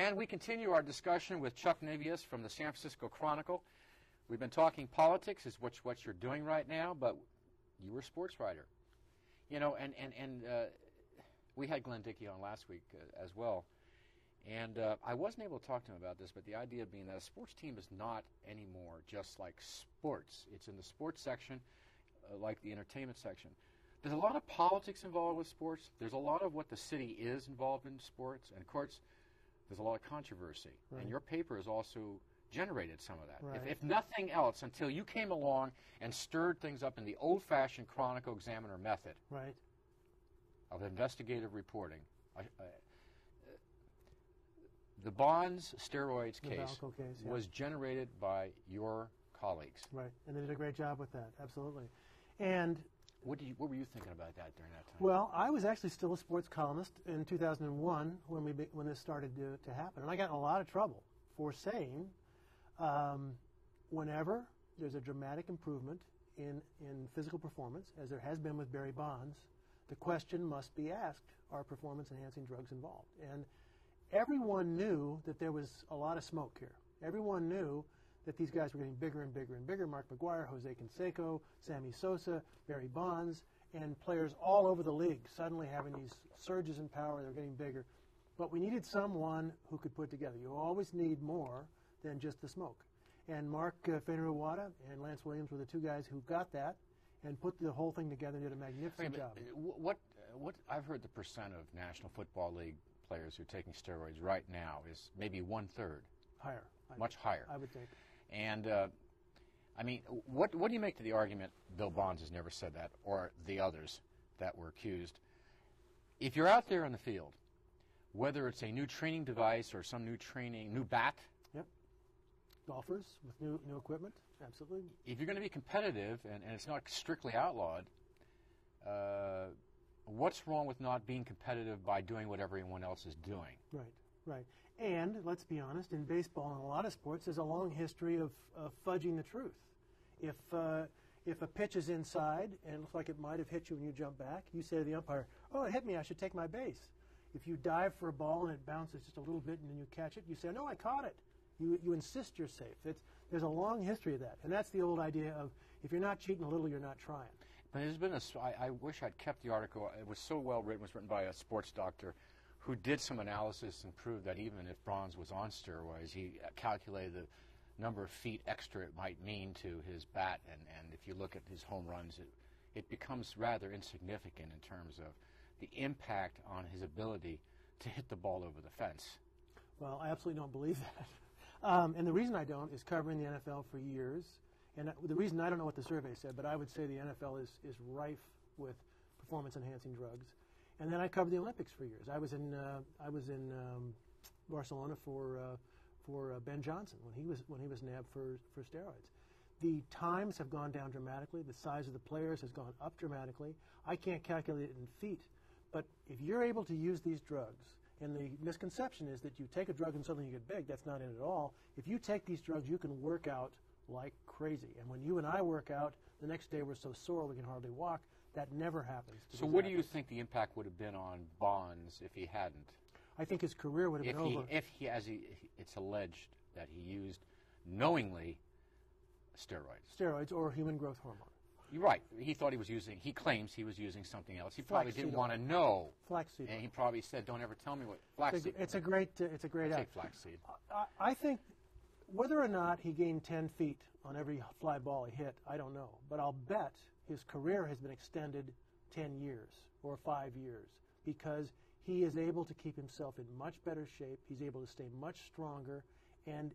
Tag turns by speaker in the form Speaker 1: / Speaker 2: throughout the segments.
Speaker 1: And we continue our discussion with Chuck Nevius from the San Francisco Chronicle. We've been talking politics, is what you're doing right now, but you were a sports writer. You know, and we had Glenn Dickey on last week as well. And I wasn't able to talk to him about this, but the idea being that a sports team is not anymore just like sports. It's in the sports section, like the entertainment section. There's a lot of politics involved with sports. There's a lot of what the city is involved in sports. And, of course, there's a lot of controversy. Right. And your paper has also generated some of that.
Speaker 2: Right.
Speaker 1: If nothing else, until you came along and stirred things up in the old-fashioned Chronicle Examiner method
Speaker 2: right.
Speaker 1: of investigative reporting. The Bonds steroids case was generated by your colleagues.
Speaker 2: Right, and they did a great job with that, absolutely. And
Speaker 1: what were you thinking about that during that time?
Speaker 2: Well, I was actually still a sports columnist in 2001 when this started to happen. And I got in a lot of trouble for saying whenever there's a dramatic improvement in physical performance, as there has been with Barry Bonds, the question must be asked, are performance-enhancing drugs involved? And everyone knew that there was a lot of smoke here. Everyone knew that these guys were getting bigger and bigger and bigger. Mark McGwire, Jose Canseco, Sammy Sosa, Barry Bonds, and players all over the league suddenly having these surges in power. They're getting bigger. But we needed someone who could put together. You always need more than just the smoke. And Mark Feiner-Iwata and Lance Williams were the two guys who got that and put the whole thing together and did a magnificent job.
Speaker 1: What I've heard the percent of National Football League players who are taking steroids right now is maybe 1/3.
Speaker 2: Higher.
Speaker 1: Much higher.
Speaker 2: I would think.
Speaker 1: And, I mean, what do you make to the argument, Bill Bonds has never said that, or the others that were accused? If you're out there in the field, whether it's a new training device or some new bat.
Speaker 2: Yep. Golfers with new equipment, absolutely.
Speaker 1: If you're going to be competitive, and it's not strictly outlawed, what's wrong with not being competitive by doing what everyone else is doing?
Speaker 2: Right. Right. And let's be honest, in baseball and a lot of sports, there's a long history of fudging the truth. If a pitch is inside and it looks like it might have hit you when you jump back, you say to the umpire, oh, it hit me, I should take my base. If you dive for a ball and it bounces just a little bit and then you catch it, you say, no, I caught it. You insist you're safe. There's a long history of that. And that's the old idea of if you're not cheating a little, you're not trying.
Speaker 1: But there's been I wish I'd kept the article. It was so well written. It was written by a sports doctor who did some analysis and proved that even if Bonds was on steroids, he calculated the number of feet extra it might mean to his bat, and if you look at his home runs, it becomes rather insignificant in terms of the impact on his ability to hit the ball over the fence.
Speaker 2: Well, I absolutely don't believe that. And the reason I don't is covering the NFL for years, and the reason I don't know what the survey said, but I would say the NFL is rife with performance-enhancing drugs. And then I covered the Olympics for years. I was in Barcelona for Ben Johnson when he was nabbed for steroids. The times have gone down dramatically. The size of the players has gone up dramatically. I can't calculate it in feet, but if you're able to use these drugs, and the misconception is that you take a drug and suddenly you get big. That's not it at all. If you take these drugs, you can work out like crazy. And when you and I work out, the next day we're so sore we can hardly walk. That never happens.
Speaker 1: So what do you think the impact would have been on Bonds if he hadn't?
Speaker 2: I think his career would have been over.
Speaker 1: It's alleged that he used knowingly steroids.
Speaker 2: Steroids or human growth hormone.
Speaker 1: You're right. He claims he was using something else. He probably didn't want to know.
Speaker 2: Flaxseed.
Speaker 1: And he probably said, don't ever tell me what flaxseed.
Speaker 2: It's a great
Speaker 1: take flaxseed.
Speaker 2: I think whether or not he gained 10 feet on every fly ball he hit, I don't know. But I'll bet his career has been extended 10 years or 5 years because he is able to keep himself in much better shape. He's able to stay much stronger. And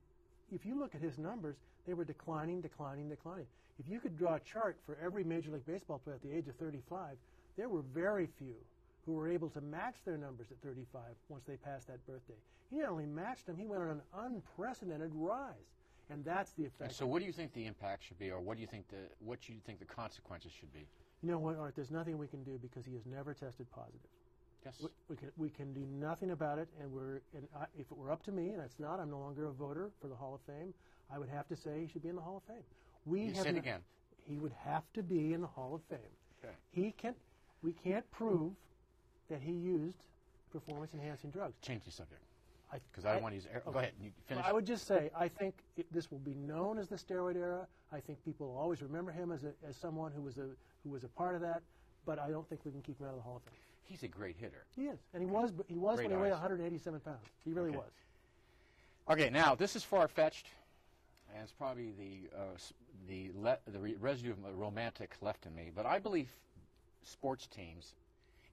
Speaker 2: if you look at his numbers, they were declining, declining, declining. If you could draw a chart for every Major League Baseball player at the age of 35, there were very few who were able to match their numbers at 35 once they passed that birthday. He not only matched them, he went on an unprecedented rise. And that's the effect.
Speaker 1: And so what do you think the impact should be, or what do you think the consequences should be?
Speaker 2: You know what, Art, there's nothing we can do because he has never tested positive.
Speaker 1: Yes.
Speaker 2: We can do nothing about it, and if it were up to me, and it's not, I'm no longer a voter for the Hall of Fame, I would have to say he should be in the Hall of Fame.
Speaker 1: Say it again.
Speaker 2: He would have to be in the Hall of Fame.
Speaker 1: Okay.
Speaker 2: We can't prove that he used performance-enhancing drugs.
Speaker 1: Change the subject. Because I don't want to use. Go ahead. You finish.
Speaker 2: Well, I would just say I think this will be known as the steroid era. I think people will always remember him as someone who was a part of that. But I don't think we can keep him out of the Hall of Fame.
Speaker 1: He's a great hitter.
Speaker 2: He is, and he was when he weighed 187 pounds. He really was.
Speaker 1: Okay, now this is far-fetched, and it's probably the residue of romantic left in me. But I believe sports teams,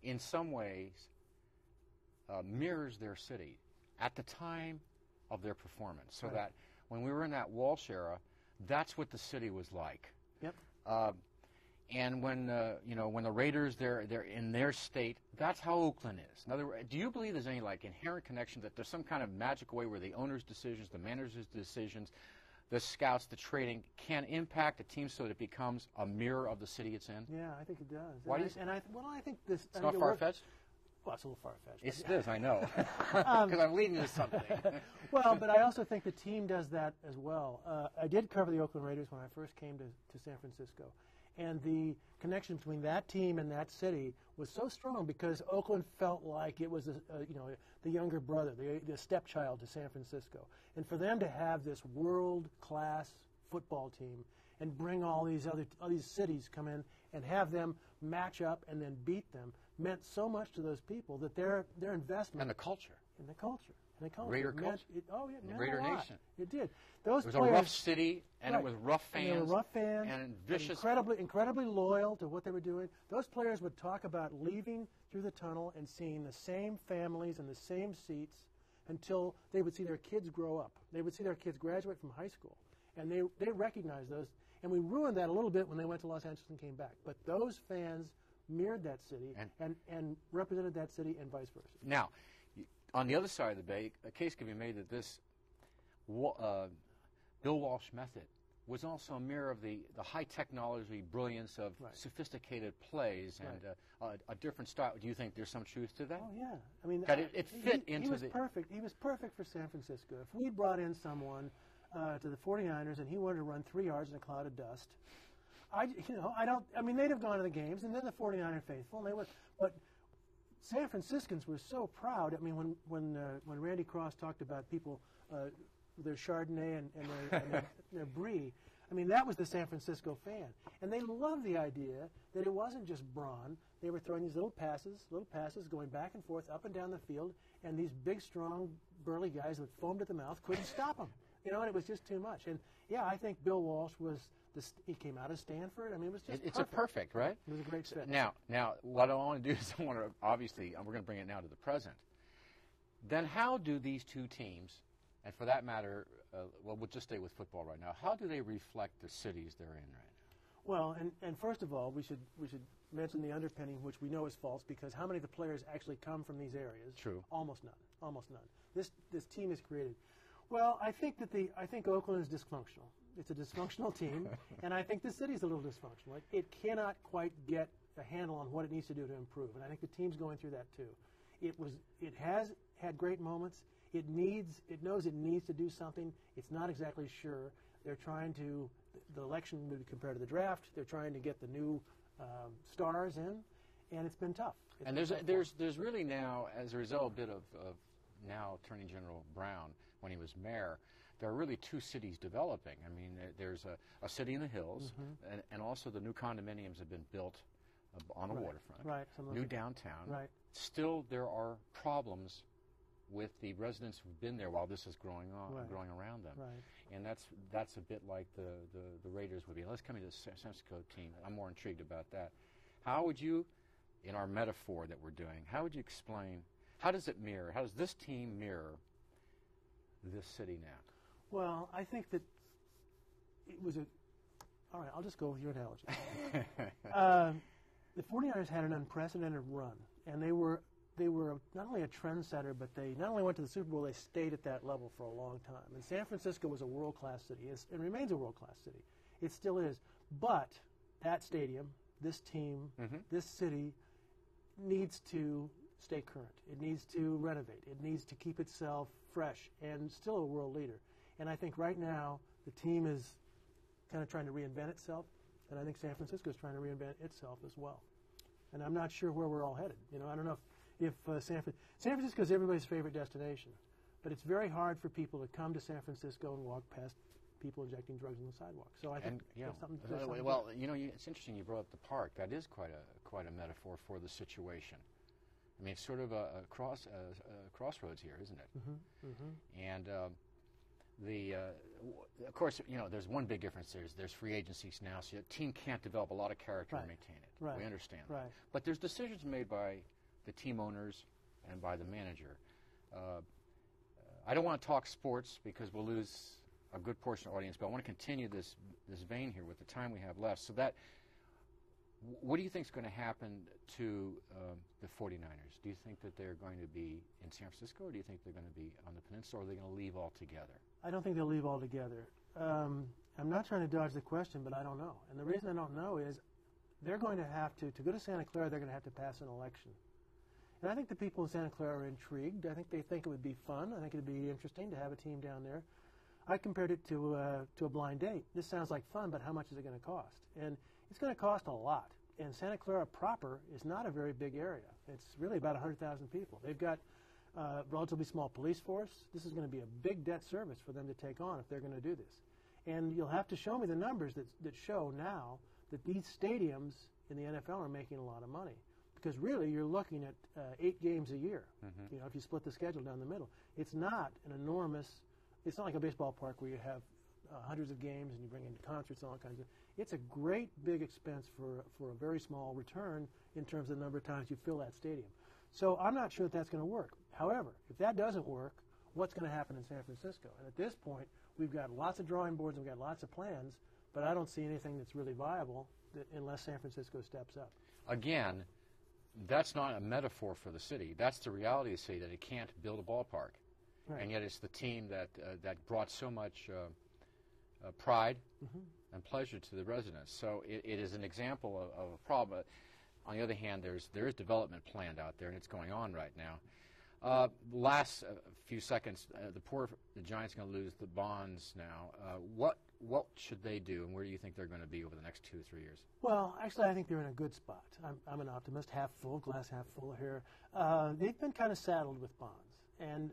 Speaker 1: in some ways, mirrors their city at the time of their performance, so that when we were in that Walsh era, that's what the city was like.
Speaker 2: Yep.
Speaker 1: And when when the Raiders they're in their state, that's how Oakland is. In other words, do you believe there's any inherent connection, that there's some kind of magical way where the owner's decisions, the manager's decisions, the scouts, the trading can impact a team so that it becomes a mirror of the city it's in?
Speaker 2: Yeah, I think it does.
Speaker 1: Why do you?
Speaker 2: I think this.
Speaker 1: It's not far-fetched.
Speaker 2: Well, it's a little far-fetched.
Speaker 1: It is, I know, because I'm leading to something.
Speaker 2: Well, but I also think the team does that as well. I did cover the Oakland Raiders when I first came to San Francisco. And the connection between that team and that city was so strong because Oakland felt like it was, the younger brother, the stepchild to San Francisco. And for them to have this world-class football team and bring all these cities come in and have them match up and then beat them meant so much to those people that their investment
Speaker 1: and the culture.
Speaker 2: Raider
Speaker 1: culture.
Speaker 2: Meant
Speaker 1: Raider
Speaker 2: a lot.
Speaker 1: Nation.
Speaker 2: It did.
Speaker 1: It was a rough city, and it was rough fans.
Speaker 2: And they were rough fans.
Speaker 1: And vicious.
Speaker 2: Incredibly loyal to what they were doing. Those players would talk about leaving through the tunnel and seeing the same families and the same seats until they would see their kids grow up. They would see their kids graduate from high school. And they recognized those. And we ruined that a little bit when they went to Los Angeles and came back. But those fans mirrored that city and represented that city and vice versa.
Speaker 1: Now, on the other side of the bay, a case can be made that this Bill Walsh method was also a mirror of the high technology brilliance of sophisticated plays and a different style. Do you think there's some truth to that?
Speaker 2: Oh, yeah. I mean,
Speaker 1: that it fit into
Speaker 2: he was perfect. He was perfect for San Francisco. If we brought in someone to the 49ers and he wanted to run 3 yards in a cloud of dust, they'd have gone to the games, and they're the 49er faithful, and they would, but San Franciscans were so proud. I mean, when Randy Cross talked about people, their Chardonnay and their Brie, I mean, that was the San Francisco fan. And they loved the idea that it wasn't just brawn. They were throwing these little passes going back and forth, up and down the field, and these big, strong, burly guys that foamed at the mouth couldn't stop them. And it was just too much. And, yeah, I think Bill Walsh he came out of Stanford. I mean, it was just
Speaker 1: It's a perfect, right?
Speaker 2: It was a great fit.
Speaker 1: Now, what I want to do is obviously, we're going to bring it now to the present. Then how do these two teams, and for that matter, we'll just stay with football right now, how do they reflect the cities they're in right now?
Speaker 2: Well, and first of all, we should mention the underpinning, which we know is false, because how many of the players actually come from these areas?
Speaker 1: True. Almost
Speaker 2: none. This team is created. Well, I think Oakland is dysfunctional. It's a dysfunctional team, and I think the city's a little dysfunctional. It cannot quite get a handle on what it needs to do to improve, and I think the team's going through that too. It has had great moments. It knows it needs to do something. It's not exactly sure. They're trying to, the election maybe compared to the draft, they're trying to get the new stars in, and it's been tough.
Speaker 1: And there's really now, as a result, a bit of now Attorney General Brown, when he was mayor, there are really two cities developing. I mean, there's a city in the hills, and also the new condominiums have been built on the waterfront.
Speaker 2: Right.
Speaker 1: New downtown.
Speaker 2: Right.
Speaker 1: Still, there are problems with the residents who've been there while this is growing around them.
Speaker 2: Right.
Speaker 1: And that's a bit like the Raiders would be. Let's come to the San Francisco team. I'm more intrigued about that. How would you, in our metaphor that we're doing, how would you explain, how does this team mirror this city now?
Speaker 2: Well, I think that it was all right, I'll just go with your analogy. The 49ers had an unprecedented run, and they were not only a trendsetter, but they not only went to the Super Bowl, they stayed at that level for a long time. And San Francisco was a world-class city. It remains a world-class city. It still is. But that stadium, this team, this city needs to stay current. It needs to renovate. It needs to keep itself fresh and still a world leader. And I think right now the team is kind of trying to reinvent itself, and I think San Francisco is trying to reinvent itself as well. And I'm not sure where we're all headed. I don't know if San Francisco is everybody's favorite destination, But it's very hard for people to come to San Francisco and walk past people injecting drugs on the sidewalk. So I think there's something.
Speaker 1: Well, you know, it's interesting you brought up the park. That is quite a metaphor for the situation. I mean, it's sort of a crossroads here, isn't it? And of course, you know, there's one big difference. There's free agencies now, so the team can't develop a lot of character and maintain it. We understand that. But there's decisions made by the team owners and by the manager. I don't want to talk sports because we'll lose a good portion of the audience, but I want to continue this vein here with the time we have left. So that, what do you think is going to happen to the 49ers? Do you think that they're going to be in San Francisco, or do you think they're going to be on the peninsula, or are they going to leave altogether?
Speaker 2: I don't think they'll leave altogether. I'm not trying to dodge the question, but I don't know. And the reason I don't know is they're going to have to go to Santa Clara, they're going to have to pass an election. And I think the people in Santa Clara are intrigued. I think they think it would be fun. I think it would be interesting to have a team down there. I compared it to a blind date. This sounds like fun, but how much is it going to cost? And it's going to cost a lot. And Santa Clara proper is not a very big area. It's really about 100,000 people. They've got a relatively small police force. This is going to be a big debt service for them to take on if they're going to do this. And you'll have to show me the numbers that show now that these stadiums in the NFL are making a lot of money. Because really, you're looking at 8 games a year. You know, if you split the schedule down the middle, it's not an enormous. It's not like a baseball park where you have hundreds of games and you bring in concerts and all kinds of. It's a great big expense for a very small return in terms of the number of times you fill that stadium. So I'm not sure that that's going to work. However, if that doesn't work, what's going to happen in San Francisco? And at this point, we've got lots of drawing boards and we've got lots of plans, but I don't see anything that's really viable unless San Francisco steps up.
Speaker 1: Again, that's not a metaphor for the city. That's the reality of the city, that it can't build a ballpark. And yet it's the team that brought so much pride and pleasure to the residents. So it is an example of a problem. On the other hand, there is development planned out there, and it's going on right now. Last few seconds, the Giants are going to lose the bonds now. What should they do, and where do you think they're going to be over the next 2 or 3 years?
Speaker 2: Well, actually, I think they're in a good spot. I'm an optimist, half full, glass half full here. They've been kind of saddled with bonds, and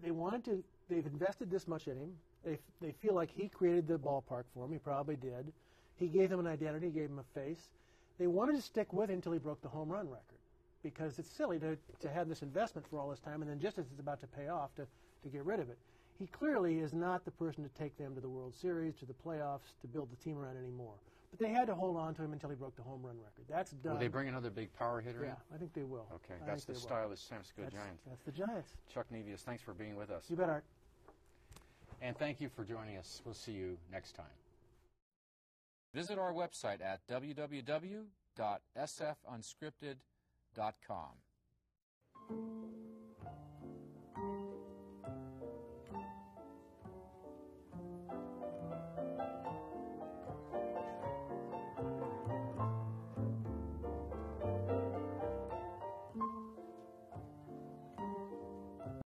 Speaker 2: they've invested this much in him. They feel like he created the ballpark for them. He probably did. He gave them an identity, gave them a face. They wanted to stick with him until he broke the home run record, because it's silly to have this investment for all this time, and then just as it's about to pay off, to get rid of it. He clearly is not the person to take them to the World Series, to the playoffs, to build the team around anymore. But they had to hold on to him until he broke the home run record. That's done.
Speaker 1: Will they bring another big power hitter in?
Speaker 2: Yeah, I think they will.
Speaker 1: Okay, that's the style of the San Francisco Giants.
Speaker 2: That's the Giants.
Speaker 1: Chuck Nevius, thanks for being with us.
Speaker 2: You bet, Art.
Speaker 1: And thank you for joining us. We'll see you next time. Visit our website at www.sfunscripted.com.